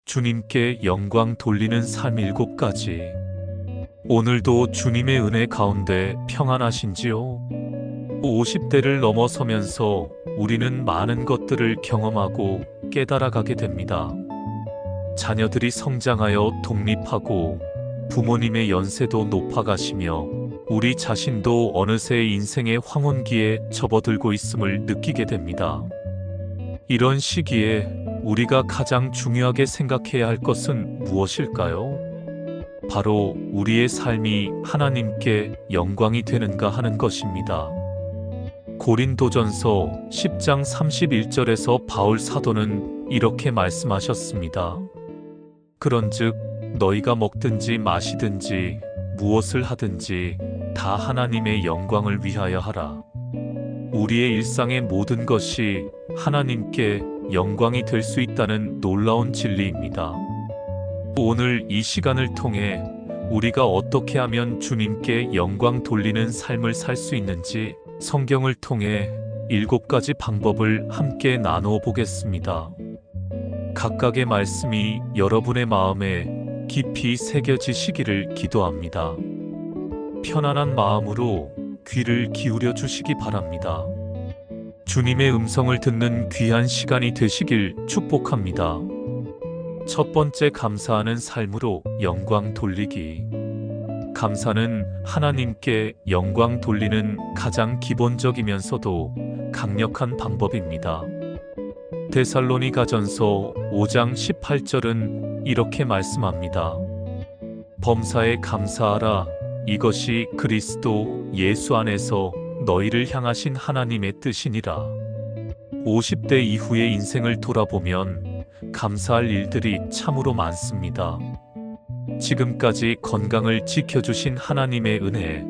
주님께 영광 돌리는 삶 7가지. 오늘도 주님의 은혜 가운데 평안하신지요? 50대를 넘어서면서 우리는 많은 것들을 경험하고 깨달아가게 됩니다. 자녀들이 성장하여 독립하고 부모님의 연세도 높아가시며 우리 자신도 어느새 인생의 황혼기에 접어들고 있음을 느끼게 됩니다. 이런 시기에 우리가 가장 중요하게 생각해야 할 것은 무엇일까요? 바로 우리의 삶이 하나님께 영광이 되는가 하는 것입니다. 고린도전서 10장 31절에서 바울 사도는 이렇게 말씀하셨습니다. 그런즉 너희가 먹든지 마시든지 무엇을 하든지 다 하나님의 영광을 위하여 하라. 우리의 일상의 모든 것이 하나님께 영광이 될 수 있다는 놀라운 진리입니다. 오늘 이 시간을 통해 우리가 어떻게 하면 주님께 영광 돌리는 삶을 살 수 있는지 성경을 통해 7가지 방법을 함께 나누어 보겠습니다. 각각의 말씀이 여러분의 마음에 깊이 새겨지시기를 기도합니다. 편안한 마음으로 귀를 기울여 주시기 바랍니다. 주님의 음성을 듣는 귀한 시간이 되시길 축복합니다. 첫 번째, 감사하는 삶으로 영광 돌리기. 감사는 하나님께 영광 돌리는 가장 기본적이면서도 강력한 방법입니다. 데살로니가전서 5장 18절은 이렇게 말씀합니다. 범사에 감사하라. 이것이 그리스도 예수 안에서 너희를 향하신 하나님의 뜻이니라. 50대 이후의 인생을 돌아보면 감사할 일들이 참으로 많습니다. 지금까지 건강을 지켜주신 하나님의 은혜,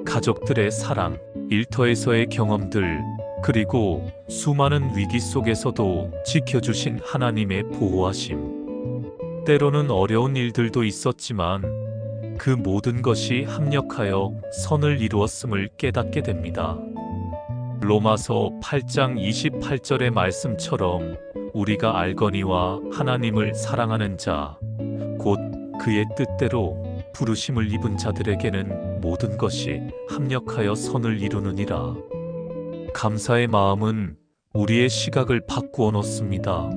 가족들의 사랑, 일터에서의 경험들, 그리고 수많은 위기 속에서도 지켜주신 하나님의 보호하심. 때로는 어려운 일들도 있었지만 그 모든 것이 합력하여 선을 이루었음을 깨닫게 됩니다. 로마서 8장 28절의 말씀처럼 우리가 알거니와 하나님을 사랑하는 자, 곧 그의 뜻대로 부르심을 입은 자들에게는 모든 것이 합력하여 선을 이루느니라. 감사의 마음은 우리의 시각을 바꾸어 놓습니다.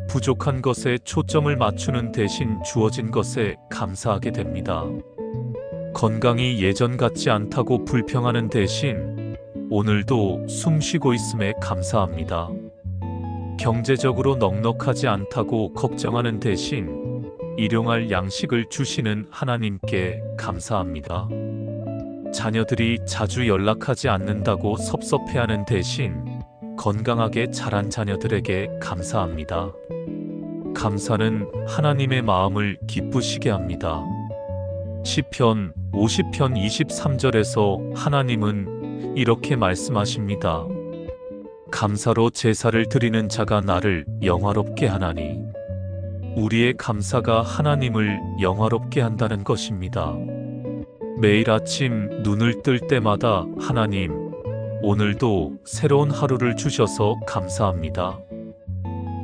부족한 것에 초점을 맞추는 대신 주어진 것에 감사하게 됩니다. 건강이 예전 같지 않다고 불평하는 대신 오늘도 숨 쉬고 있음에 감사합니다. 경제적으로 넉넉하지 않다고 걱정하는 대신 일용할 양식을 주시는 하나님께 감사합니다. 자녀들이 자주 연락하지 않는다고 섭섭해하는 대신 건강하게 자란 자녀들에게 감사합니다. 감사는 하나님의 마음을 기쁘시게 합니다. 시편 50편 23절에서 하나님은 이렇게 말씀하십니다. 감사로 제사를 드리는 자가 나를 영화롭게 하나니. 우리의 감사가 하나님을 영화롭게 한다는 것입니다. 매일 아침 눈을 뜰 때마다 하나님, 오늘도 새로운 하루를 주셔서 감사합니다.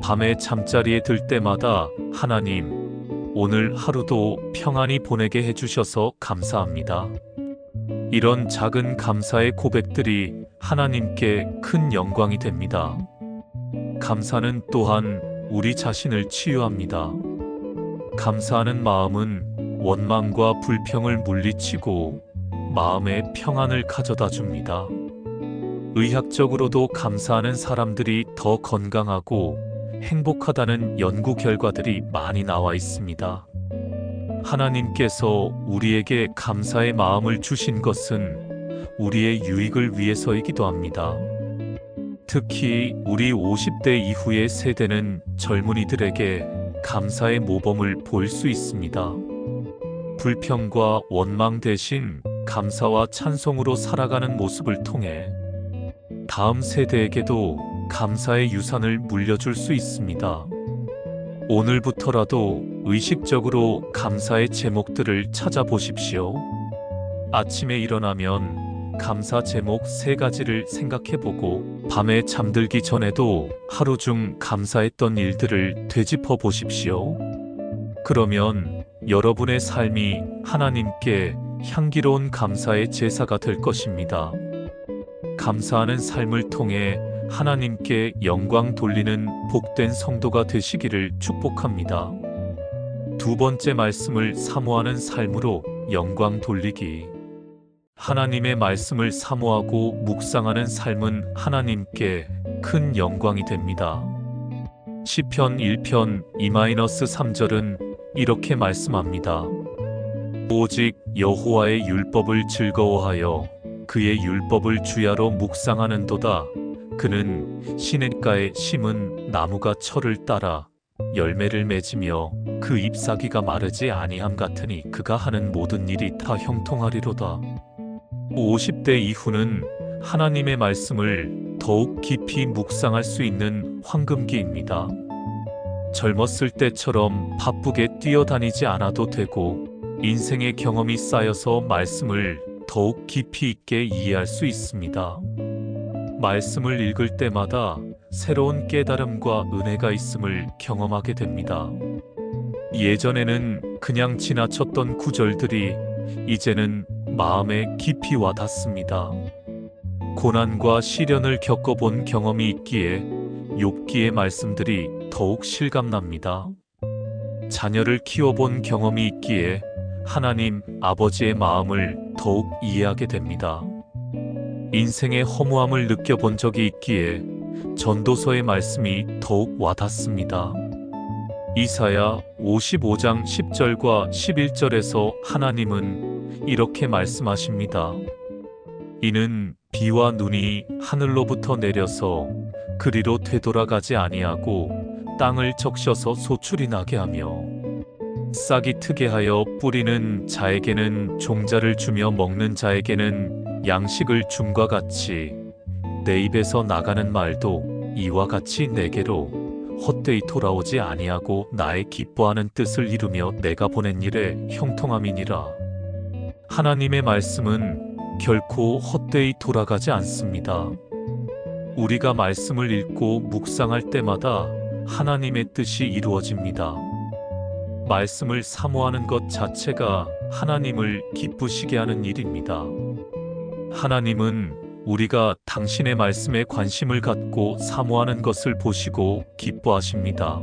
밤에 잠자리에 들 때마다 하나님, 오늘 하루도 평안히 보내게 해주셔서 감사합니다. 이런 작은 감사의 고백들이 하나님께 큰 영광이 됩니다. 감사는 또한 우리 자신을 치유합니다. 감사하는 마음은 원망과 불평을 물리치고 마음의 평안을 가져다 줍니다. 의학적으로도 감사하는 사람들이 더 건강하고 행복하다는 연구 결과들이 많이 나와 있습니다. 하나님께서 우리에게 감사의 마음을 주신 것은 우리의 유익을 위해서이기도 합니다. 특히 우리 50대 이후의 세대는 젊은이들에게 감사의 모범을 볼 수 있습니다. 불평과 원망 대신 감사와 찬송으로 살아가는 모습을 통해 다음 세대에게도 감사의 유산을 물려줄 수 있습니다. 오늘부터라도 의식적으로 감사의 제목들을 찾아보십시오. 아침에 일어나면 감사 제목 3가지를 생각해보고 밤에 잠들기 전에도 하루 중 감사했던 일들을 되짚어 보십시오. 그러면 여러분의 삶이 하나님께 향기로운 감사의 제사가 될 것입니다. 감사하는 삶을 통해 하나님께 영광 돌리는 복된 성도가 되시기를 축복합니다. 두 번째 말씀을 사모하는 삶으로 영광 돌리기. 하나님의 말씀을 사모하고 묵상하는 삶은 하나님께 큰 영광이 됩니다. 시편 1편 2-3절은 이렇게 말씀합니다. 오직 여호와의 율법을 즐거워하여 그의 율법을 주야로 묵상하는도다. 그는 시냇가에 심은 나무가 철을 따라 열매를 맺으며 그 잎사귀가 마르지 아니함 같으니 그가 하는 모든 일이 다 형통하리로다. 50대 이후는 하나님의 말씀을 더욱 깊이 묵상할 수 있는 황금기입니다. 젊었을 때처럼 바쁘게 뛰어다니지 않아도 되고 인생의 경험이 쌓여서 말씀을 더욱 깊이 있게 이해할 수 있습니다. 말씀을 읽을 때마다 새로운 깨달음과 은혜가 있음을 경험하게 됩니다. 예전에는 그냥 지나쳤던 구절들이 이제는 마음에 깊이 와닿습니다. 고난과 시련을 겪어본 경험이 있기에 욥기의 말씀들이 더욱 실감납니다. 자녀를 키워본 경험이 있기에 하나님 아버지의 마음을 더욱 이해하게 됩니다. 인생의 허무함을 느껴본 적이 있기에 전도서의 말씀이 더욱 와닿습니다. 이사야 55장 10절과 11절에서 하나님은 이렇게 말씀하십니다. 이는 비와 눈이 하늘로부터 내려서 그리로 되돌아가지 아니하고 땅을 적셔서 소출이 나게 하며 싹이 트게 하여 뿌리는 자에게는 종자를 주며 먹는 자에게는 양식을 줌과 같이 내 입에서 나가는 말도 이와 같이 내게로 헛되이 돌아오지 아니하고 나의 기뻐하는 뜻을 이루며 내가 보낸 일에 형통함이니라. 하나님의 말씀은 결코 헛되이 돌아가지 않습니다. 우리가 말씀을 읽고 묵상할 때마다 하나님의 뜻이 이루어집니다. 말씀을 사모하는 것 자체가 하나님을 기쁘시게 하는 일입니다. 하나님은 우리가 당신의 말씀에 관심을 갖고 사모하는 것을 보시고 기뻐하십니다.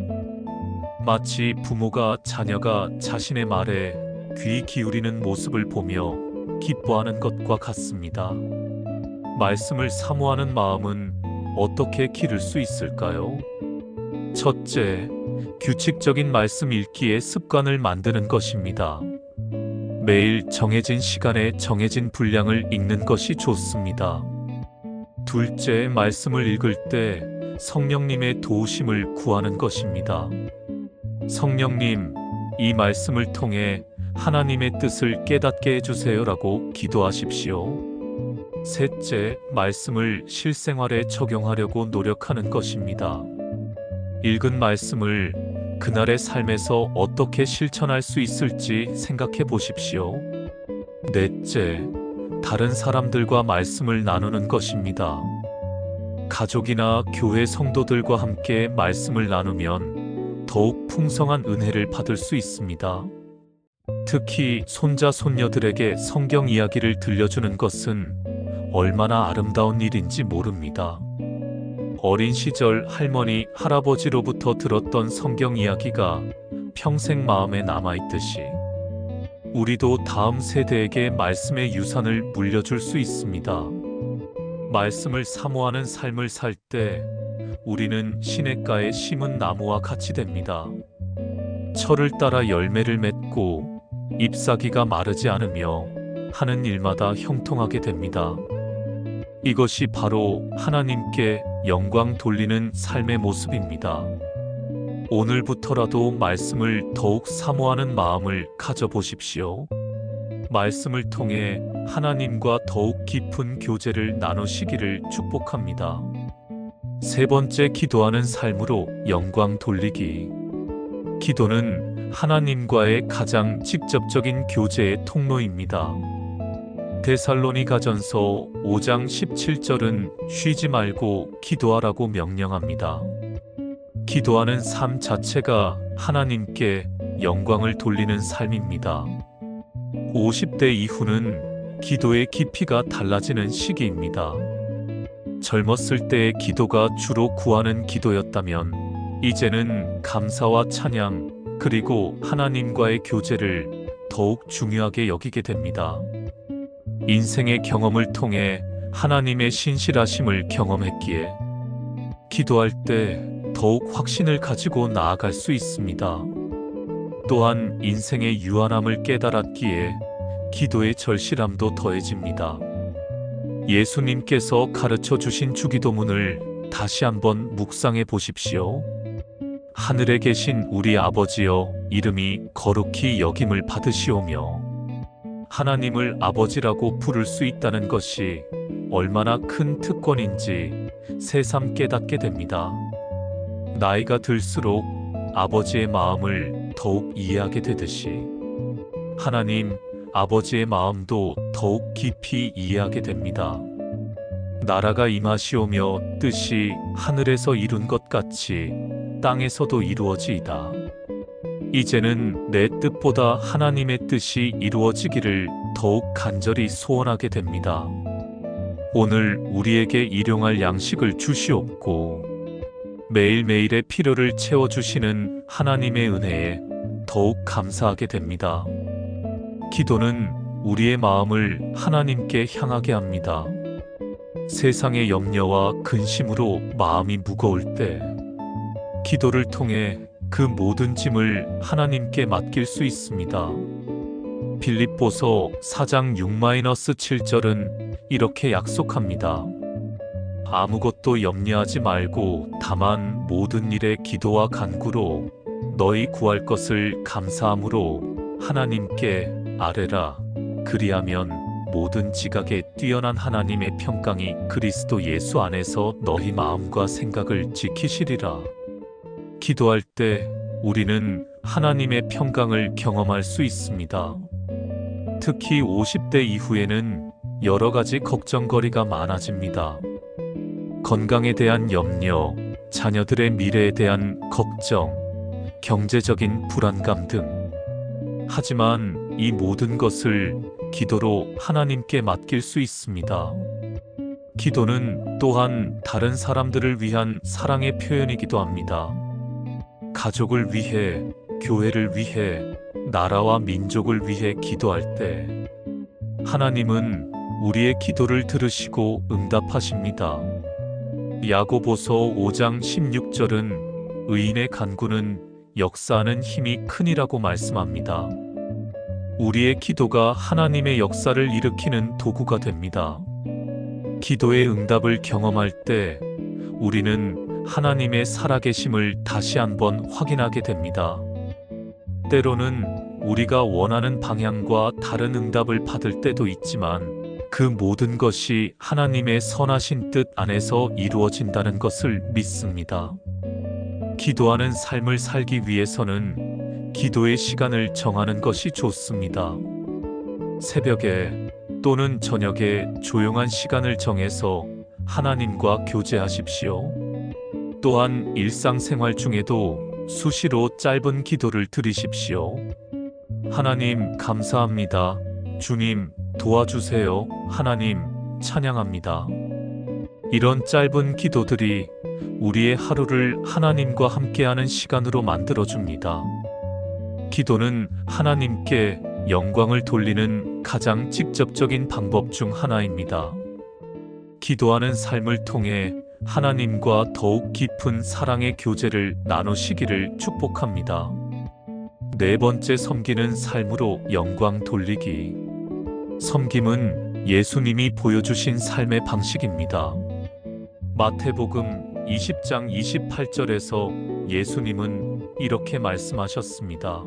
마치 부모가 자녀가 자신의 말에 귀 기울이는 모습을 보며 기뻐하는 것과 같습니다. 말씀을 사모하는 마음은 어떻게 기를 수 있을까요? 첫째, 규칙적인 말씀 읽기의 습관을 만드는 것입니다. 매일 정해진 시간에 정해진 분량을 읽는 것이 좋습니다. 둘째, 말씀을 읽을 때 성령님의 도우심을 구하는 것입니다. 성령님, 이 말씀을 통해 하나님의 뜻을 깨닫게 해주세요라고 기도하십시오. 셋째, 말씀을 실생활에 적용하려고 노력하는 것입니다. 읽은 말씀을 그날의 삶에서 어떻게 실천할 수 있을지 생각해 보십시오. 넷째, 다른 사람들과 말씀을 나누는 것입니다. 가족이나 교회 성도들과 함께 말씀을 나누면 더욱 풍성한 은혜를 받을 수 있습니다. 특히 손자, 손녀들에게 성경 이야기를 들려주는 것은 얼마나 아름다운 일인지 모릅니다. 어린 시절 할머니, 할아버지로부터 들었던 성경 이야기가 평생 마음에 남아있듯이 우리도 다음 세대에게 말씀의 유산을 물려줄 수 있습니다. 말씀을 사모하는 삶을 살 때 우리는 시냇가에 심은 나무와 같이 됩니다. 철을 따라 열매를 맺고 잎사귀가 마르지 않으며 하는 일마다 형통하게 됩니다. 이것이 바로 하나님께 영광 돌리는 삶의 모습입니다. 오늘부터라도 말씀을 더욱 사모하는 마음을 가져보십시오. 말씀을 통해 하나님과 더욱 깊은 교제를 나누시기를 축복합니다. 세 번째, 기도하는 삶으로 영광 돌리기. 기도는 하나님과의 가장 직접적인 교제의 통로입니다. 데살로니가전서 5장 17절은 쉬지 말고 기도하라고 명령합니다. 기도하는 삶 자체가 하나님께 영광을 돌리는 삶입니다. 50대 이후는 기도의 깊이가 달라지는 시기입니다. 젊었을 때의 기도가 주로 구하는 기도였다면 이제는 감사와 찬양 그리고 하나님과의 교제를 더욱 중요하게 여기게 됩니다. 인생의 경험을 통해 하나님의 신실하심을 경험했기에 기도할 때 더욱 확신을 가지고 나아갈 수 있습니다. 또한 인생의 유한함을 깨달았기에 기도의 절실함도 더해집니다. 예수님께서 가르쳐 주신 주기도문을 다시 한번 묵상해 보십시오. 하늘에 계신 우리 아버지여, 이름이 거룩히 여김을 받으시오며 하나님을 아버지라고 부를 수 있다는 것이 얼마나 큰 특권인지 새삼 깨닫게 됩니다. 나이가 들수록 아버지의 마음을 더욱 이해하게 되듯이 하나님 아버지의 마음도 더욱 깊이 이해하게 됩니다. 나라가 임하시오며 뜻이 하늘에서 이룬 것 같이 땅에서도 이루어지이다. 이제는 내 뜻보다 하나님의 뜻이 이루어지기를 더욱 간절히 소원하게 됩니다. 오늘 우리에게 일용할 양식을 주시옵고 매일매일의 필요를 채워주시는 하나님의 은혜에 더욱 감사하게 됩니다. 기도는 우리의 마음을 하나님께 향하게 합니다. 세상의 염려와 근심으로 마음이 무거울 때 기도를 통해 그 모든 짐을 하나님께 맡길 수 있습니다. 빌립보서 4장 6-7절은 이렇게 약속합니다. 아무것도 염려하지 말고 다만 모든 일에 기도와 간구로 너희 구할 것을 감사함으로 하나님께 아뢰라. 그리하면 모든 지각에 뛰어난 하나님의 평강이 그리스도 예수 안에서 너희 마음과 생각을 지키시리라. 기도할 때 우리는 하나님의 평강을 경험할 수 있습니다. 특히 50대 이후에는 여러 가지 걱정거리가 많아집니다. 건강에 대한 염려, 자녀들의 미래에 대한 걱정, 경제적인 불안감 등. 하지만 이 모든 것을 기도로 하나님께 맡길 수 있습니다. 기도는 또한 다른 사람들을 위한 사랑의 표현이기도 합니다. 가족을 위해, 교회를 위해, 나라와 민족을 위해 기도할 때 하나님은 우리의 기도를 들으시고 응답하십니다. 야고보서 5장 16절은 의인의 간구는 역사하는 힘이 크니라고 말씀합니다. 우리의 기도가 하나님의 역사를 일으키는 도구가 됩니다. 기도의 응답을 경험할 때 우리는 하나님의 살아계심을 다시 한번 확인하게 됩니다. 때로는 우리가 원하는 방향과 다른 응답을 받을 때도 있지만 그 모든 것이 하나님의 선하신 뜻 안에서 이루어진다는 것을 믿습니다. 기도하는 삶을 살기 위해서는 기도의 시간을 정하는 것이 좋습니다. 새벽에 또는 저녁에 조용한 시간을 정해서 하나님과 교제하십시오. 또한 일상생활 중에도 수시로 짧은 기도를 드리십시오. 하나님 감사합니다. 주님 도와주세요. 하나님 찬양합니다. 이런 짧은 기도들이 우리의 하루를 하나님과 함께하는 시간으로 만들어줍니다. 기도는 하나님께 영광을 돌리는 가장 직접적인 방법 중 하나입니다. 기도하는 삶을 통해 하나님과 더욱 깊은 사랑의 교제를 나누시기를 축복합니다. 네 번째, 섬기는 삶으로 영광 돌리기. 섬김은 예수님이 보여주신 삶의 방식입니다. 마태복음 20장 28절에서 예수님은 이렇게 말씀하셨습니다.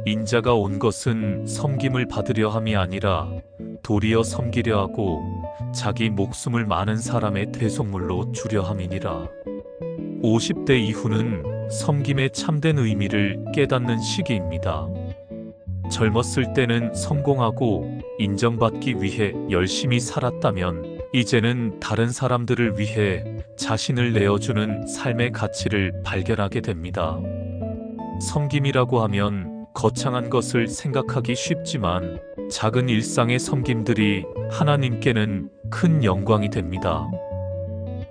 인자가 온 것은 섬김을 받으려 함이 아니라 도리어 섬기려 하고 자기 목숨을 많은 사람의 대속물로 주려 함이니라. 50대 이후는 섬김의 참된 의미를 깨닫는 시기입니다. 젊었을 때는 성공하고 인정받기 위해 열심히 살았다면 이제는 다른 사람들을 위해 자신을 내어주는 삶의 가치를 발견하게 됩니다. 섬김이라고 하면 거창한 것을 생각하기 쉽지만 작은 일상의 섬김들이 하나님께는 큰 영광이 됩니다.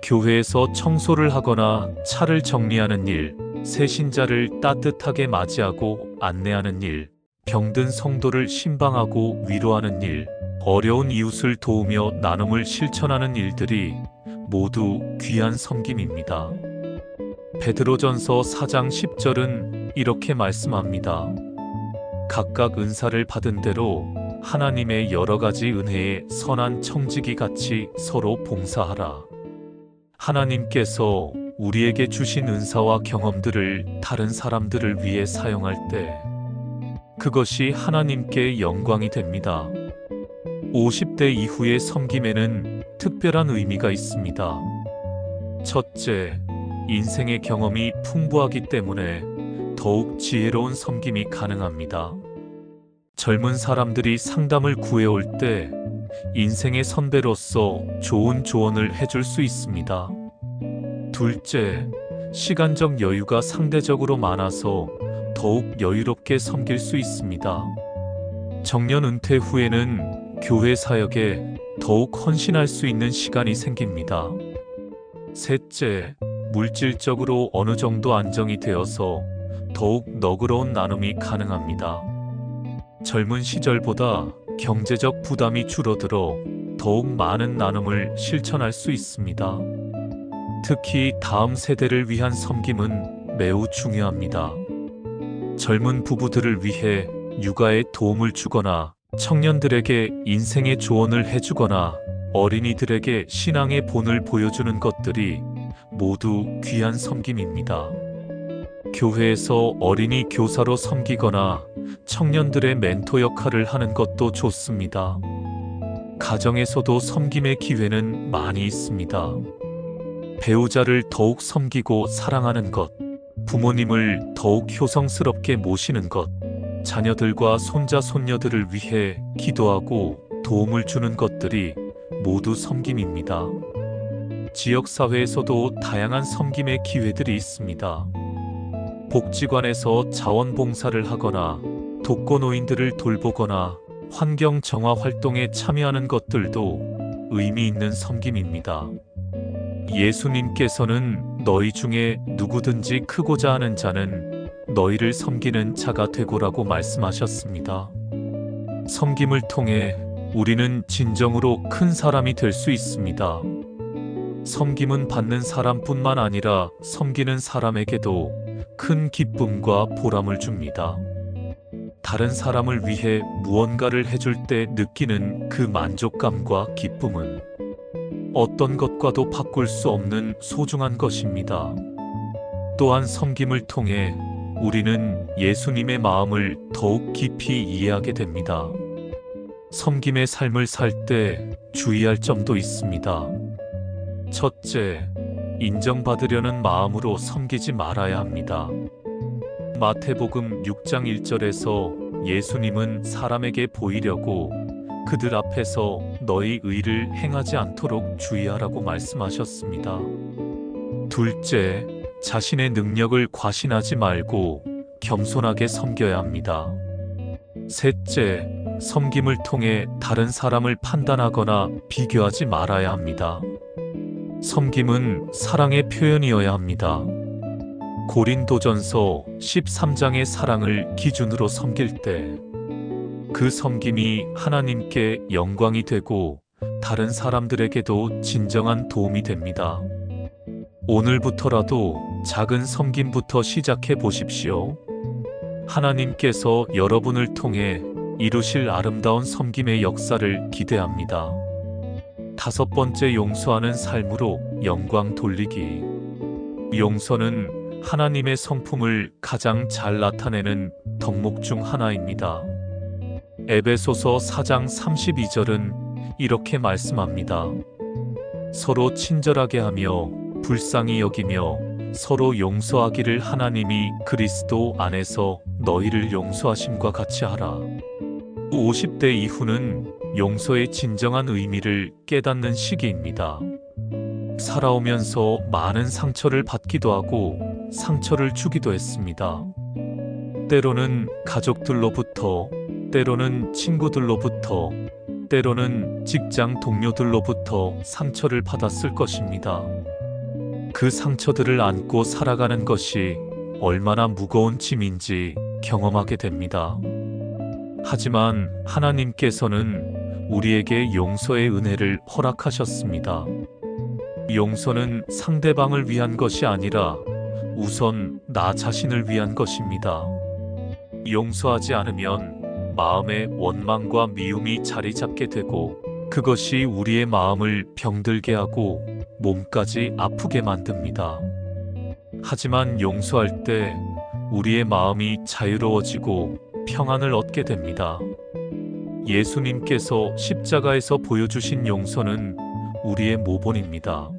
교회에서 청소를 하거나 차를 정리하는 일, 새신자를 따뜻하게 맞이하고 안내하는 일, 병든 성도를 신방하고 위로하는 일, 어려운 이웃을 도우며 나눔을 실천하는 일들이 모두 귀한 섬김입니다. 베드로전서 4장 10절은 이렇게 말씀합니다. 각각 은사를 받은 대로 하나님의 여러 가지 은혜에 선한 청지기 같이 서로 봉사하라. 하나님께서 우리에게 주신 은사와 경험들을 다른 사람들을 위해 사용할 때 그것이 하나님께 영광이 됩니다. 50대 이후의 섬김에는 특별한 의미가 있습니다. 첫째, 인생의 경험이 풍부하기 때문에 더욱 지혜로운 섬김이 가능합니다. 젊은 사람들이 상담을 구해올 때 인생의 선배로서 좋은 조언을 해줄 수 있습니다. 둘째, 시간적 여유가 상대적으로 많아서 더욱 여유롭게 섬길 수 있습니다. 정년 은퇴 후에는 교회 사역에 더욱 헌신할 수 있는 시간이 생깁니다. 셋째, 물질적으로 어느 정도 안정이 되어서 더욱 너그러운 나눔이 가능합니다. 젊은 시절보다 경제적 부담이 줄어들어 더욱 많은 나눔을 실천할 수 있습니다. 특히 다음 세대를 위한 섬김은 매우 중요합니다. 젊은 부부들을 위해 육아에 도움을 주거나 청년들에게 인생의 조언을 해주거나 어린이들에게 신앙의 본을 보여주는 것들이 모두 귀한 섬김입니다. 교회에서 어린이 교사로 섬기거나 청년들의 멘토 역할을 하는 것도 좋습니다. 가정에서도 섬김의 기회는 많이 있습니다. 배우자를 더욱 섬기고 사랑하는 것, 부모님을 더욱 효성스럽게 모시는 것, 자녀들과 손자 손녀들을 위해 기도하고 도움을 주는 것들이 모두 섬김입니다. 지역사회에서도 다양한 섬김의 기회들이 있습니다. 복지관에서 자원봉사를 하거나 독거노인들을 돌보거나 환경 정화 활동에 참여하는 것들도 의미 있는 섬김입니다. 예수님께서는 너희 중에 누구든지 크고자 하는 자는 너희를 섬기는 자가 되고라고 말씀하셨습니다. 섬김을 통해 우리는 진정으로 큰 사람이 될 수 있습니다. 섬김은 받는 사람뿐만 아니라 섬기는 사람에게도 큰 기쁨과 보람을 줍니다. 다른 사람을 위해 무언가를 해줄 때 느끼는 그 만족감과 기쁨은 어떤 것과도 바꿀 수 없는 소중한 것입니다. 또한 섬김을 통해 우리는 예수님의 마음을 더욱 깊이 이해하게 됩니다. 섬김의 삶을 살 때 주의할 점도 있습니다. 첫째, 인정받으려는 마음으로 섬기지 말아야 합니다. 마태복음 6장 1절에서 예수님은 사람에게 보이려고 그들 앞에서 너희 의를 행하지 않도록 주의하라고 말씀하셨습니다. 둘째, 자신의 능력을 과신하지 말고 겸손하게 섬겨야 합니다. 셋째, 섬김을 통해 다른 사람을 판단하거나 비교하지 말아야 합니다. 섬김은 사랑의 표현이어야 합니다. 고린도전서 13장의 사랑을 기준으로 섬길 때 그 섬김이 하나님께 영광이 되고 다른 사람들에게도 진정한 도움이 됩니다. 오늘부터라도 작은 섬김부터 시작해 보십시오. 하나님께서 여러분을 통해 이루실 아름다운 섬김의 역사를 기대합니다. 다섯 번째, 용서하는 삶으로 영광 돌리기. 용서는 하나님의 성품을 가장 잘 나타내는 덕목 중 하나입니다. 에베소서 4장 32절은 이렇게 말씀합니다. 서로 친절하게 하며 불쌍히 여기며 서로 용서하기를 하나님이 그리스도 안에서 너희를 용서하심과 같이 하라. 50대 이후는 용서의 진정한 의미를 깨닫는 시기입니다. 살아오면서 많은 상처를 받기도 하고 상처를 주기도 했습니다. 때로는 가족들로부터, 때로는 친구들로부터, 때로는 직장 동료들로부터 상처를 받았을 것입니다. 그 상처들을 안고 살아가는 것이 얼마나 무거운 짐인지 경험하게 됩니다. 하지만 하나님께서는 우리에게 용서의 은혜를 허락하셨습니다. 용서는 상대방을 위한 것이 아니라 우선 나 자신을 위한 것입니다. 용서하지 않으면 마음에 원망과 미움이 자리 잡게 되고 그것이 우리의 마음을 병들게 하고 몸까지 아프게 만듭니다. 하지만 용서할 때 우리의 마음이 자유로워지고 평안을 얻게 됩니다. 예수님께서 십자가에서 보여주신 용서는 우리의 모본입니다.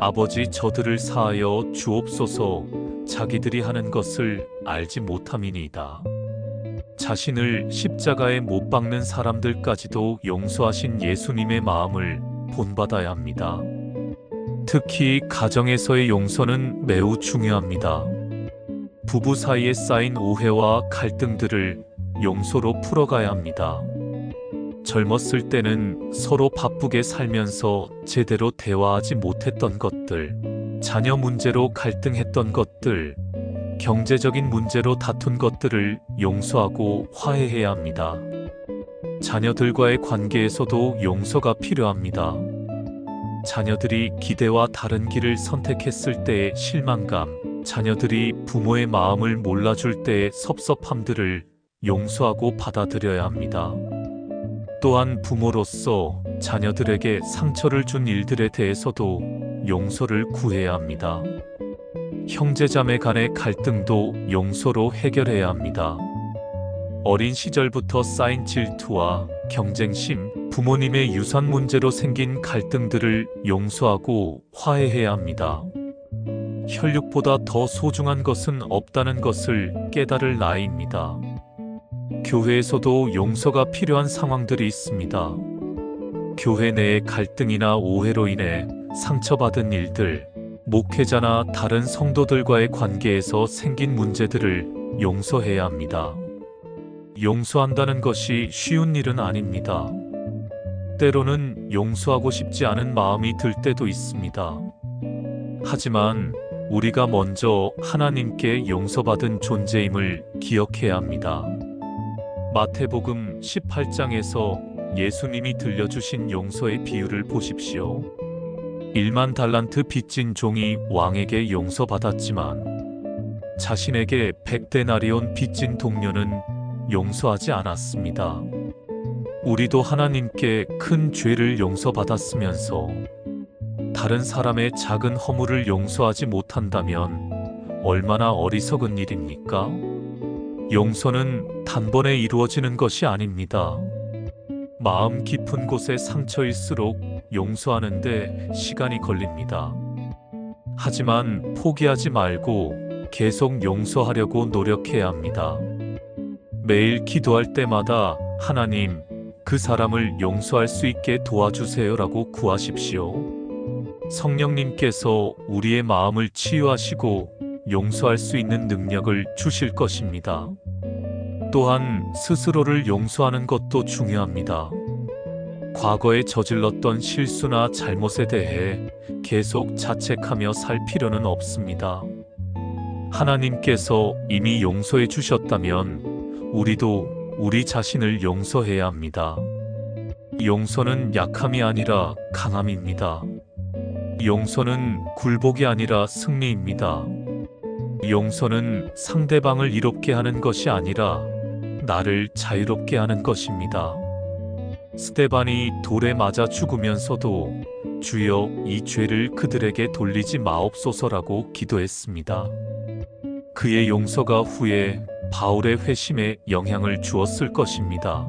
아버지 저들을 사하여 주옵소서 자기들이 하는 것을 알지 못함이니이다. 자신을 십자가에 못 박는 사람들까지도 용서하신 예수님의 마음을 본받아야 합니다. 특히 가정에서의 용서는 매우 중요합니다. 부부 사이에 쌓인 오해와 갈등들을 용서로 풀어가야 합니다. 젊었을 때는 서로 바쁘게 살면서 제대로 대화하지 못했던 것들, 자녀 문제로 갈등했던 것들, 경제적인 문제로 다툰 것들을 용서하고 화해해야 합니다. 자녀들과의 관계에서도 용서가 필요합니다. 자녀들이 기대와 다른 길을 선택했을 때의 실망감, 자녀들이 부모의 마음을 몰라줄 때의 섭섭함들을 용서하고 받아들여야 합니다. 또한 부모로서 자녀들에게 상처를 준 일들에 대해서도 용서를 구해야 합니다. 형제자매 간의 갈등도 용서로 해결해야 합니다. 어린 시절부터 쌓인 질투와 경쟁심, 부모님의 유산 문제로 생긴 갈등들을 용서하고 화해해야 합니다. 혈육보다 더 소중한 것은 없다는 것을 깨달을 나이입니다. 교회에서도 용서가 필요한 상황들이 있습니다. 교회 내의 갈등이나 오해로 인해 상처받은 일들, 목회자나 다른 성도들과의 관계에서 생긴 문제들을 용서해야 합니다. 용서한다는 것이 쉬운 일은 아닙니다. 때로는 용서하고 싶지 않은 마음이 들 때도 있습니다. 하지만 우리가 먼저 하나님께 용서받은 존재임을 기억해야 합니다. 마태복음 18장에서 예수님이 들려주신 용서의 비유를 보십시오. 1만 달란트 빚진 종이 왕에게 용서받았지만 자신에게 100데나리온 빚진 동료는 용서하지 않았습니다. 우리도 하나님께 큰 죄를 용서받았으면서 다른 사람의 작은 허물을 용서하지 못한다면 얼마나 어리석은 일입니까? 용서는 단번에 이루어지는 것이 아닙니다. 마음 깊은 곳의 상처일수록 용서하는데 시간이 걸립니다. 하지만 포기하지 말고 계속 용서하려고 노력해야 합니다. 매일 기도할 때마다 하나님, 그 사람을 용서할 수 있게 도와주세요라고 구하십시오. 성령님께서 우리의 마음을 치유하시고 용서할 수 있는 능력을 주실 것입니다. 또한 스스로를 용서하는 것도 중요합니다. 과거에 저질렀던 실수나 잘못에 대해 계속 자책하며 살 필요는 없습니다. 하나님께서 이미 용서해 주셨다면 우리도 우리 자신을 용서해야 합니다. 용서는 약함이 아니라 강함입니다. 용서는 굴복이 아니라 승리입니다. 용서는 상대방을 이롭게 하는 것이 아니라 나를 자유롭게 하는 것입니다. 스데반이 돌에 맞아 죽으면서도 주여 이 죄를 그들에게 돌리지 마옵소서라고 기도했습니다. 그의 용서가 후에 바울의 회심에 영향을 주었을 것입니다.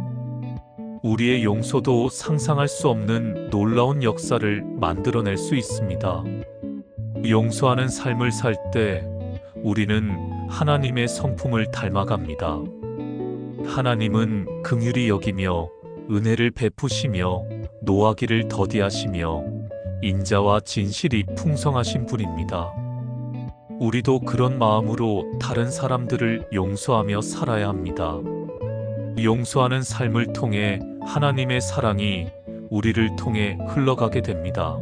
우리의 용서도 상상할 수 없는 놀라운 역사를 만들어낼 수 있습니다. 용서하는 삶을 살 때 우리는 하나님의 성품을 닮아갑니다. 하나님은 긍휼히 여기며 은혜를 베푸시며 노하기를 더디하시며 인자와 진실이 풍성하신 분입니다. 우리도 그런 마음으로 다른 사람들을 용서하며 살아야 합니다. 용서하는 삶을 통해 하나님의 사랑이 우리를 통해 흘러가게 됩니다.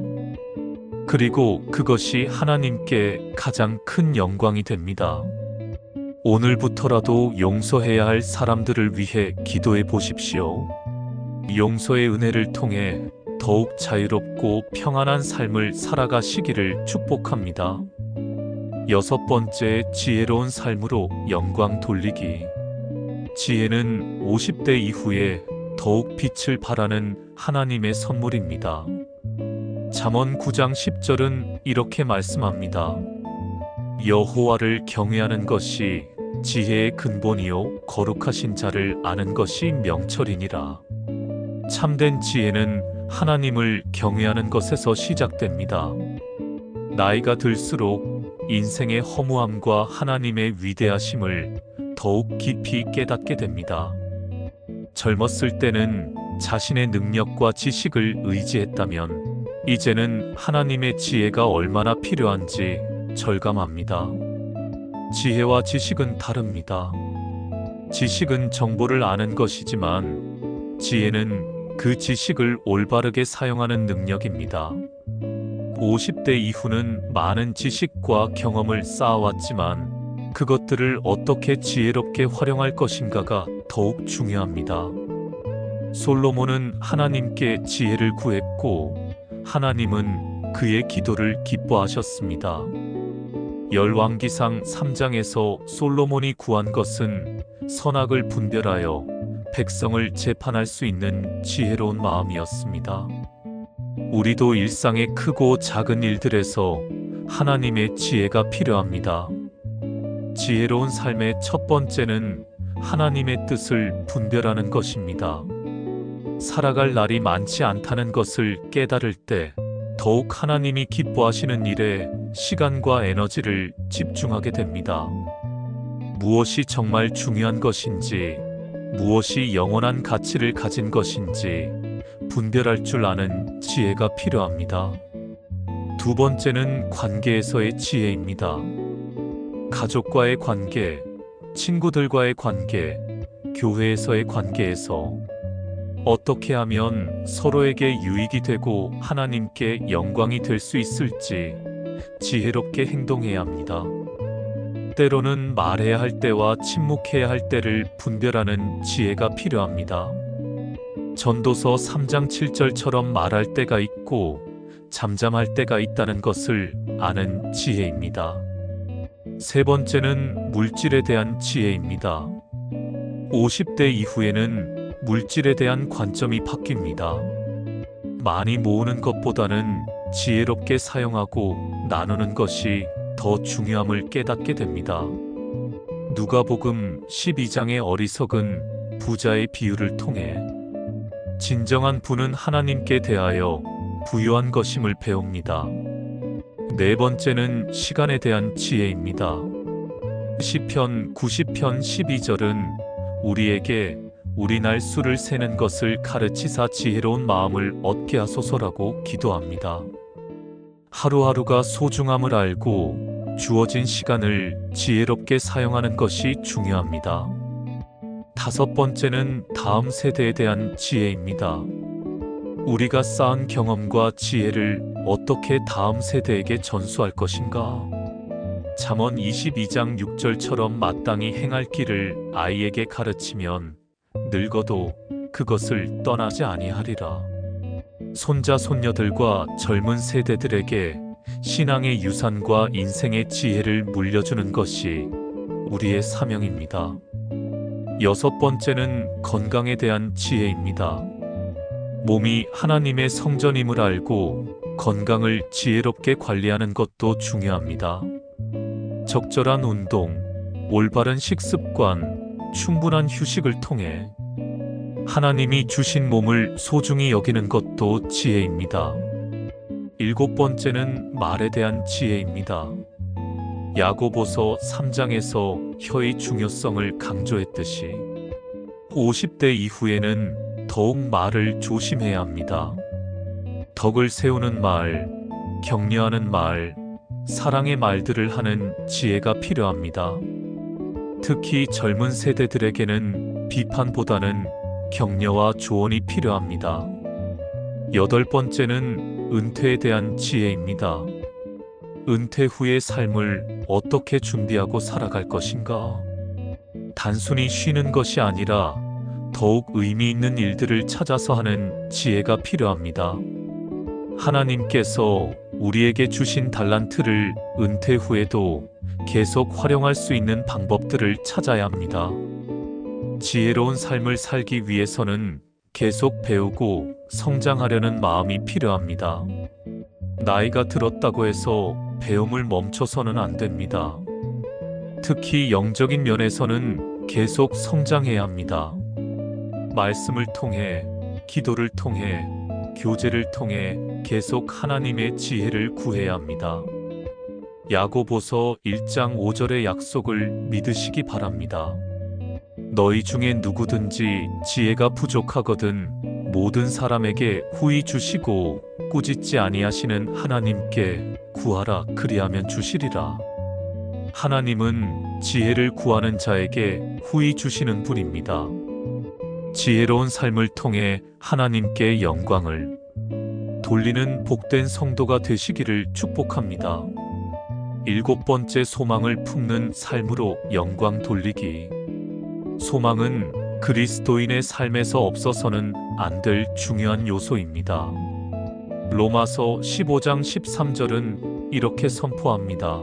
그리고 그것이 하나님께 가장 큰 영광이 됩니다. 오늘부터라도 용서해야 할 사람들을 위해 기도해 보십시오. 용서의 은혜를 통해 더욱 자유롭고 평안한 삶을 살아가시기를 축복합니다. 6번째, 지혜로운 삶으로 영광 돌리기. 지혜는 50대 이후에 더욱 빛을 발하는 하나님의 선물입니다. 잠언 9장 10절은 이렇게 말씀합니다. 여호와를 경외하는 것이 지혜의 근본이요 거룩하신 자를 아는 것이 명철이니라. 참된 지혜는 하나님을 경외하는 것에서 시작됩니다. 나이가 들수록 인생의 허무함과 하나님의 위대하심을 더욱 깊이 깨닫게 됩니다. 젊었을 때는 자신의 능력과 지식을 의지했다면 이제는 하나님의 지혜가 얼마나 필요한지 절감합니다. 지혜와 지식은 다릅니다. 지식은 정보를 아는 것이지만 지혜는 그 지식을 올바르게 사용하는 능력입니다. 50대 이후는 많은 지식과 경험을 쌓아왔지만 그것들을 어떻게 지혜롭게 활용할 것인가가 더욱 중요합니다. 솔로몬은 하나님께 지혜를 구했고 하나님은 그의 기도를 기뻐하셨습니다. 열왕기상 3장에서 솔로몬이 구한 것은 선악을 분별하여 백성을 재판할 수 있는 지혜로운 마음이었습니다. 우리도 일상의 크고 작은 일들에서 하나님의 지혜가 필요합니다. 지혜로운 삶의 첫 번째는 하나님의 뜻을 분별하는 것입니다. 살아갈 날이 많지 않다는 것을 깨달을 때 더욱 하나님이 기뻐하시는 일에 시간과 에너지를 집중하게 됩니다. 무엇이 정말 중요한 것인지, 무엇이 영원한 가치를 가진 것인지 분별할 줄 아는 지혜가 필요합니다. 두 번째는 관계에서의 지혜입니다. 가족과의 관계, 친구들과의 관계, 교회에서의 관계에서 어떻게 하면 서로에게 유익이 되고 하나님께 영광이 될 수 있을지 지혜롭게 행동해야 합니다. 때로는 말해야 할 때와 침묵해야 할 때를 분별하는 지혜가 필요합니다. 전도서 3장 7절처럼 말할 때가 있고 잠잠할 때가 있다는 것을 아는 지혜입니다. 세 번째는 물질에 대한 지혜입니다. 50대 이후에는 물질에 대한 관점이 바뀝니다. 많이 모으는 것보다는 지혜롭게 사용하고 나누는 것이 더 중요함을 깨닫게 됩니다. 누가복음 12장의 어리석은 부자의 비유를 통해 진정한 부는 하나님께 대하여 부유한 것임을 배웁니다. 네 번째는 시간에 대한 지혜입니다. 시편 90편 12절은 우리에게 우리 날 수를 세는 것을 가르치사 지혜로운 마음을 얻게 하소서라고 기도합니다. 하루하루가 소중함을 알고 주어진 시간을 지혜롭게 사용하는 것이 중요합니다. 다섯 번째는 다음 세대에 대한 지혜입니다. 우리가 쌓은 경험과 지혜를 어떻게 다음 세대에게 전수할 것인가? 잠언 22장 6절처럼 마땅히 행할 길을 아이에게 가르치면 늙어도 그것을 떠나지 아니하리라. 손자 손녀들과 젊은 세대들에게 신앙의 유산과 인생의 지혜를 물려주는 것이 우리의 사명입니다. 여섯 번째는 건강에 대한 지혜입니다. 몸이 하나님의 성전임을 알고 건강을 지혜롭게 관리하는 것도 중요합니다. 적절한 운동, 올바른 식습관, 충분한 휴식을 통해 하나님이 주신 몸을 소중히 여기는 것도 지혜입니다. 일곱 번째는 말에 대한 지혜입니다. 야고보서 3장에서 혀의 중요성을 강조했듯이 50대 이후에는 더욱 말을 조심해야 합니다. 덕을 세우는 말, 격려하는 말, 사랑의 말들을 하는 지혜가 필요합니다. 특히 젊은 세대들에게는 비판보다는 격려와 조언이 필요합니다. 8번째는 은퇴에 대한 지혜입니다. 은퇴 후의 삶을 어떻게 준비하고 살아갈 것인가? 단순히 쉬는 것이 아니라 더욱 의미 있는 일들을 찾아서 하는 지혜가 필요합니다. 하나님께서 우리에게 주신 달란트를 은퇴 후에도 계속 활용할 수 있는 방법들을 찾아야 합니다. 지혜로운 삶을 살기 위해서는 계속 배우고 성장하려는 마음이 필요합니다. 나이가 들었다고 해서 배움을 멈춰서는 안 됩니다. 특히 영적인 면에서는 계속 성장해야 합니다. 말씀을 통해, 기도를 통해, 교제를 통해 계속 하나님의 지혜를 구해야 합니다. 야고보서 1장 5절의 약속을 믿으시기 바랍니다. 너희 중에 누구든지 지혜가 부족하거든 모든 사람에게 후히 주시고 꾸짖지 아니하시는 하나님께 구하라 그리하면 주시리라. 하나님은 지혜를 구하는 자에게 후히 주시는 분입니다. 지혜로운 삶을 통해 하나님께 영광을 돌리는 복된 성도가 되시기를 축복합니다. 7번째, 소망을 품는 삶으로 영광 돌리기. 소망은 그리스도인의 삶에서 없어서는 안 될 중요한 요소입니다. 로마서 15장 13절은 이렇게 선포합니다.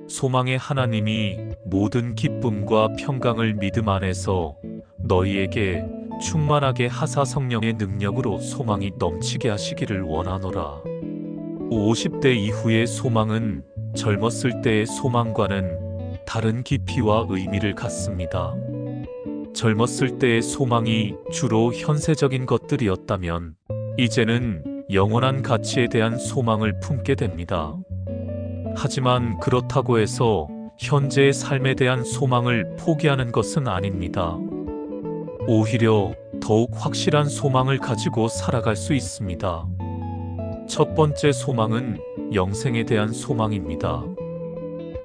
소망의 하나님이 모든 기쁨과 평강을 믿음 안에서 너희에게 충만하게 하사 성령의 능력으로 소망이 넘치게 하시기를 원하노라. 50대 이후의 소망은 젊었을 때의 소망과는 다른 깊이와 의미를 갖습니다. 젊었을 때의 소망이 주로 현세적인 것들이었다면 이제는 영원한 가치에 대한 소망을 품게 됩니다. 하지만 그렇다고 해서 현재의 삶에 대한 소망을 포기하는 것은 아닙니다. 오히려 더욱 확실한 소망을 가지고 살아갈 수 있습니다. 첫 번째 소망은 영생에 대한 소망입니다.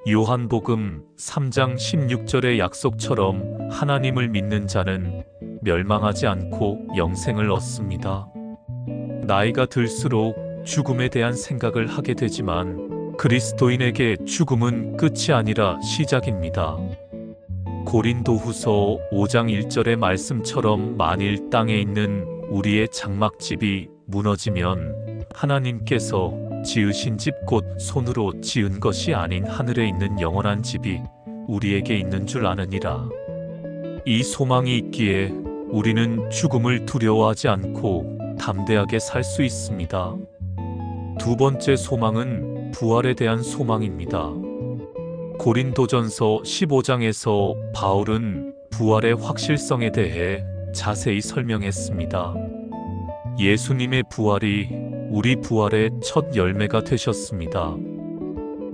요한복음 3장 16절의 약속처럼 하나님을 믿는 자는 멸망하지 않고 영생을 얻습니다. 나이가 들수록 죽음에 대한 생각을 하게 되지만 그리스도인에게 죽음은 끝이 아니라 시작입니다. 고린도후서 5장 1절의 말씀처럼 만일 땅에 있는 우리의 장막집이 무너지면 하나님께서 지으신 집 곧 손으로 지은 것이 아닌 하늘에 있는 영원한 집이 우리에게 있는 줄 아느니라. 이 소망이 있기에 우리는 죽음을 두려워하지 않고 담대하게 살 수 있습니다. 두 번째 소망은 부활에 대한 소망입니다. 고린도전서 15장에서 바울은 부활의 확실성에 대해 자세히 설명했습니다. 예수님의 부활이 우리 부활의 첫 열매가 되셨습니다.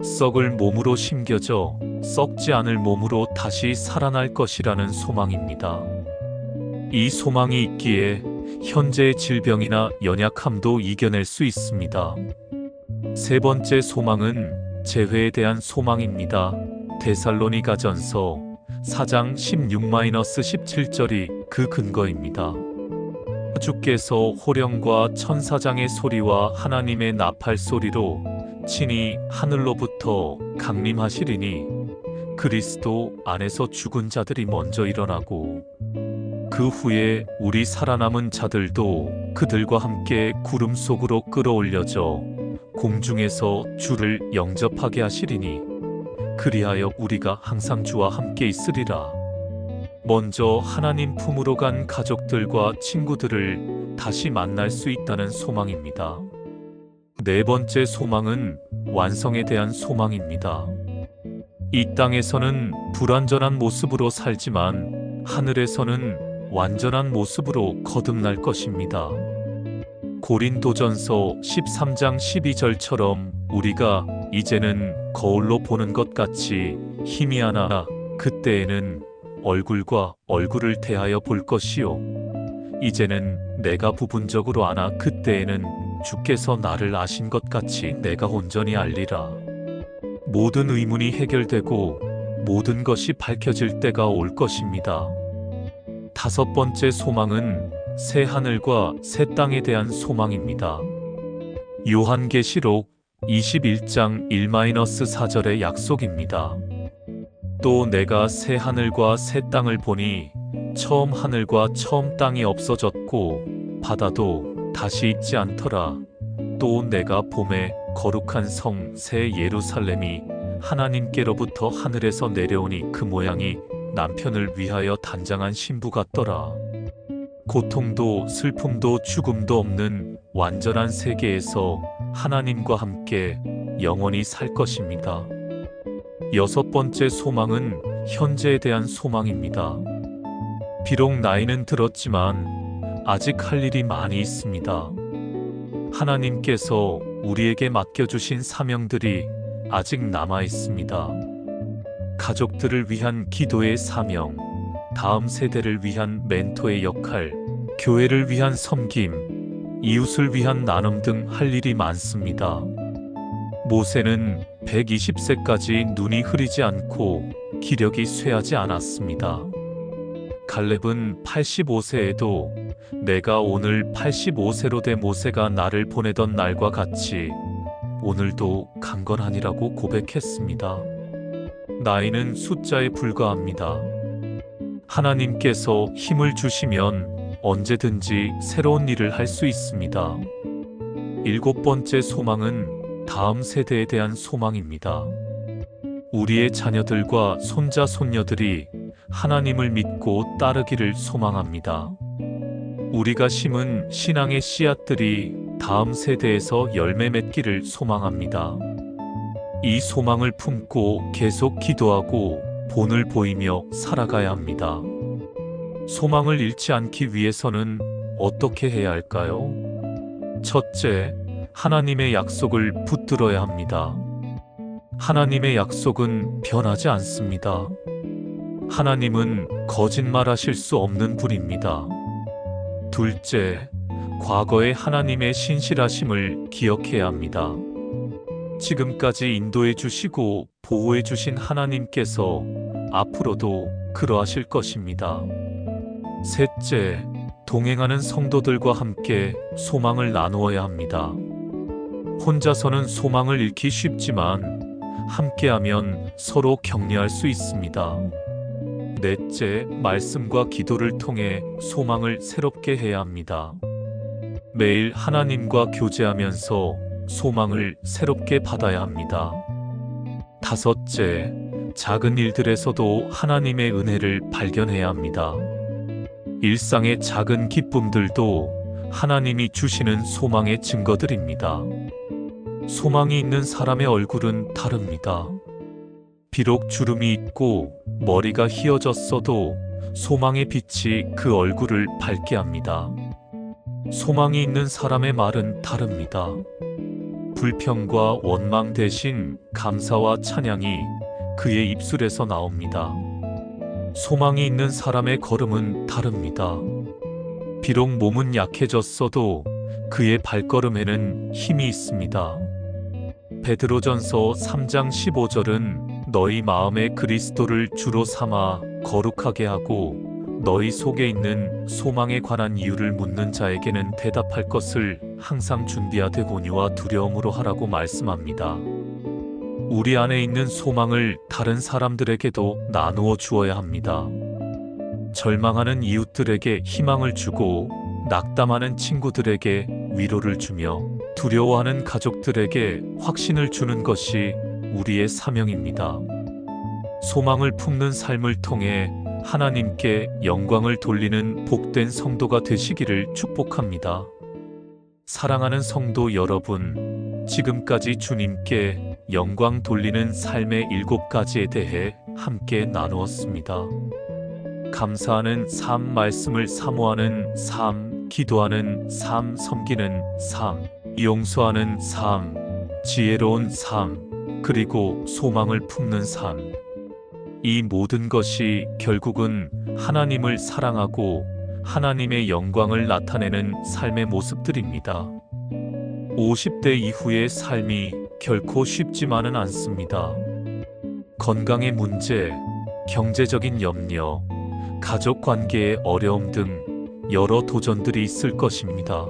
썩을 몸으로 심겨져 썩지 않을 몸으로 다시 살아날 것이라는 소망입니다. 이 소망이 있기에 현재의 질병이나 연약함도 이겨낼 수 있습니다. 세 번째 소망은 재회에 대한 소망입니다. 데살로니가전서 4장 16-17절이 그 근거입니다. 주께서 호령과 천사장의 소리와 하나님의 나팔 소리로 친히 하늘로부터 강림하시리니 그리스도 안에서 죽은 자들이 먼저 일어나고 그 후에 우리 살아남은 자들도 그들과 함께 구름 속으로 끌어올려져 공중에서 주를 영접하게 하시리니 그리하여 우리가 항상 주와 함께 있으리라. 먼저 하나님 품으로 간 가족들과 친구들을 다시 만날 수 있다는 소망입니다. 네 번째 소망은 완성에 대한 소망입니다. 이 땅에서는 불완전한 모습으로 살지만 하늘에서는 완전한 모습으로 거듭날 것입니다. 고린도전서 13장 12절처럼 우리가 이제는 거울로 보는 것 같이 희미하나 그때에는 얼굴과 얼굴을 대하여 볼 것이요 이제는 내가 부분적으로 아나 그때에는 주께서 나를 아신 것 같이 내가 온전히 알리라. 모든 의문이 해결되고 모든 것이 밝혀질 때가 올 것입니다. 다섯 번째 소망은 새 하늘과 새 땅에 대한 소망입니다. 요한계시록 21장 1-4절의 약속입니다. 또 내가 새 하늘과 새 땅을 보니 처음 하늘과 처음 땅이 없어졌고 바다도 다시 있지 않더라. 또 내가 봄에 거룩한 성 새 예루살렘이 하나님께로부터 하늘에서 내려오니 그 모양이 남편을 위하여 단장한 신부 같더라. 고통도 슬픔도 죽음도 없는 완전한 세계에서 하나님과 함께 영원히 살 것입니다. 여섯 번째 소망은 현재에 대한 소망입니다. 비록 나이는 들었지만 아직 할 일이 많이 있습니다. 하나님께서 우리에게 맡겨주신 사명들이 아직 남아 있습니다. 가족들을 위한 기도의 사명, 다음 세대를 위한 멘토의 역할, 교회를 위한 섬김, 이웃을 위한 나눔 등 할 일이 많습니다. 모세는 120세까지 눈이 흐리지 않고 기력이 쇠하지 않았습니다. 갈렙은 85세에도 내가 오늘 85세로 된 모세가 나를 보내던 날과 같이 오늘도 강건하니라고 고백했습니다. 나이는 숫자에 불과합니다. 하나님께서 힘을 주시면 언제든지 새로운 일을 할 수 있습니다. 일곱 번째 소망은 다음 세대에 대한 소망입니다. 우리의 자녀들과 손자, 손녀들이 하나님을 믿고 따르기를 소망합니다. 우리가 심은 신앙의 씨앗들이 다음 세대에서 열매 맺기를 소망합니다. 이 소망을 품고 계속 기도하고 본을 보이며 살아가야 합니다. 소망을 잃지 않기 위해서는 어떻게 해야 할까요? 첫째, 하나님의 약속을 붙들어야 합니다. 하나님의 약속은 변하지 않습니다. 하나님은 거짓말하실 수 없는 분입니다. 둘째, 과거의 하나님의 신실하심을 기억해야 합니다. 지금까지 인도해 주시고 보호해 주신 하나님께서 앞으로도 그러하실 것입니다. 셋째, 동행하는 성도들과 함께 소망을 나누어야 합니다. 혼자서는 소망을 잃기 쉽지만 함께하면 서로 격려할 수 있습니다. 넷째, 말씀과 기도를 통해 소망을 새롭게 해야 합니다. 매일 하나님과 교제하면서 소망을 새롭게 받아야 합니다. 다섯째, 작은 일들에서도 하나님의 은혜를 발견해야 합니다. 일상의 작은 기쁨들도 하나님이 주시는 소망의 증거들입니다. 소망이 있는 사람의 얼굴은 다릅니다. 비록 주름이 있고 머리가 휘어졌어도 소망의 빛이 그 얼굴을 밝게 합니다. 소망이 있는 사람의 말은 다릅니다. 불평과 원망 대신 감사와 찬양이 그의 입술에서 나옵니다. 소망이 있는 사람의 걸음은 다릅니다. 비록 몸은 약해졌어도 그의 발걸음에는 힘이 있습니다. 베드로전서 3장 15절은 너희 마음에 그리스도를 주로 삼아 거룩하게 하고 너희 속에 있는 소망에 관한 이유를 묻는 자에게는 대답할 것을 항상 준비하되 온유와 두려움으로 하라고 말씀합니다. 우리 안에 있는 소망을 다른 사람들에게도 나누어 주어야 합니다. 절망하는 이웃들에게 희망을 주고 낙담하는 친구들에게 위로를 주며 두려워하는 가족들에게 확신을 주는 것이 우리의 사명입니다. 소망을 품는 삶을 통해 하나님께 영광을 돌리는 복된 성도가 되시기를 축복합니다. 사랑하는 성도 여러분, 지금까지 주님께 영광 돌리는 삶의 7가지에 대해 함께 나누었습니다. 감사하는 삶, 말씀을 사모하는 삶, 기도하는 삶, 섬기는 삶, 용서하는 삶, 지혜로운 삶, 그리고 소망을 품는 삶. 이 모든 것이 결국은 하나님을 사랑하고 하나님의 영광을 나타내는 삶의 모습들입니다. 50대 이후의 삶이 결코 쉽지만은 않습니다. 건강의 문제, 경제적인 염려, 가족 관계의 어려움 등 여러 도전들이 있을 것입니다.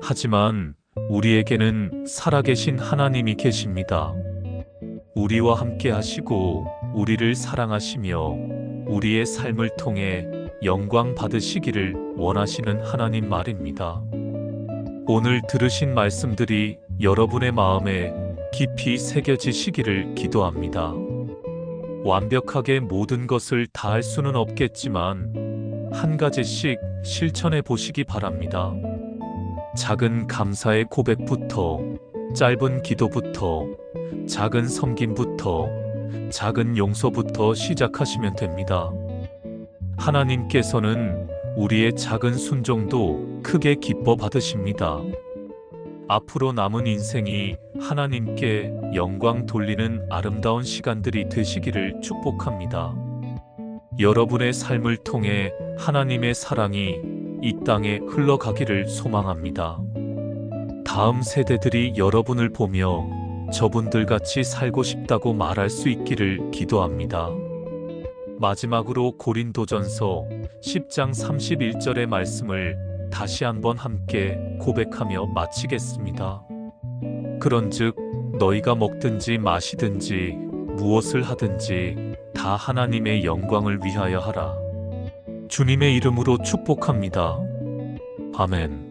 하지만 우리에게는 살아계신 하나님이 계십니다. 우리와 함께 하시고 우리를 사랑하시며 우리의 삶을 통해 영광 받으시기를 원하시는 하나님 말입니다. 오늘 들으신 말씀들이 여러분의 마음에 깊이 새겨지시기를 기도합니다. 완벽하게 모든 것을 다 할 수는 없겠지만 한 가지씩 실천해 보시기 바랍니다. 작은 감사의 고백부터, 짧은 기도부터, 작은 섬김부터, 작은 용서부터 시작하시면 됩니다. 하나님께서는 우리의 작은 순종도 크게 기뻐 받으십니다. 앞으로 남은 인생이 하나님께 영광 돌리는 아름다운 시간들이 되시기를 축복합니다. 여러분의 삶을 통해 하나님의 사랑이 이 땅에 흘러가기를 소망합니다. 다음 세대들이 여러분을 보며 저분들 같이 살고 싶다고 말할 수 있기를 기도합니다. 마지막으로 고린도전서 10장 31절의 말씀을 다시 한번 함께 고백하며 마치겠습니다. 그런즉 너희가 먹든지 마시든지 무엇을 하든지 다 하나님의 영광을 위하여 하라. 주님의 이름으로 축복합니다. 아멘.